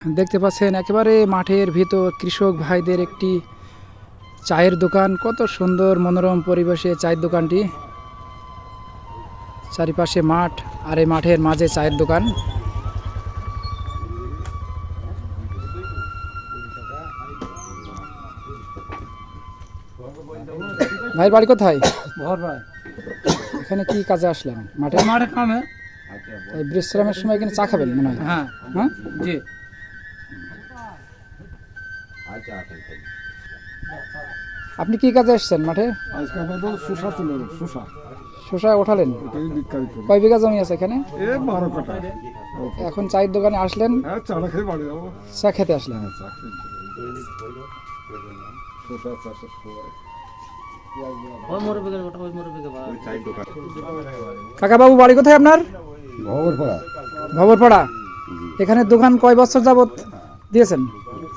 দেখতে পাচ্ছেন একেবারে মাঠের ভিতর কৃষক ভাইদের একটি চায়ের দোকান। কত সুন্দর মনোরম পরিবেশে চায়ের দোকানটি, চারিপাশে মাঠ আর এই মাঠের মাঝে চায়ের দোকান। ভাইয়ের বাড়ি কোথায়? এখানে কি কাজে আসলেন? মাঠে কামে। বিশ্রামের সময় এখানে চা খাবেন মনে হয়? হ্যাঁ হ্যাঁ, জি। আপনি কি কাজে এসেছেন মাঠে? আজকে আমাদের শসা তুলে শসা শসা ওঠালেন? ওটাই বিক্রি করি। কয় বিঘা জমি আছে এখানে? 12 কাঠা। এখন চায়ের দোকানে আসলেন, হ্যাঁ, চাটা খেয়ে বাড়ি যাবো। চা খেতে আসলেন। হ্যাঁ, চা খেয়ে শসা চাষের সময় কাকা বাবু বাড়ি কোথায় আপনার? ভবরপাড়া। ভবরপাড়া। এখানে দোকান কয় বছর যাবত দিয়েছেন?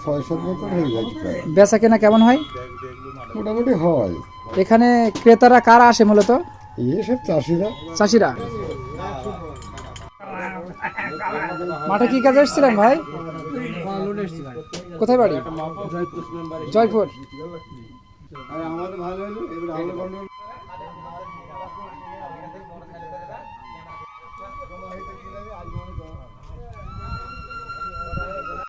6-7 বছর হয়ে গেছে প্রায়। বেচা কেনা কেমন হয়? মোটামুটি হয়। এখানে ক্রেতারা কারা আসে মূলত? এসব চাষিরা। চাষিরা। মাঠে কি কাজে এসেছিলেন ভাই? কোথায় বাড়ি? জয়পুর। আমাদের ভালো হলো এবার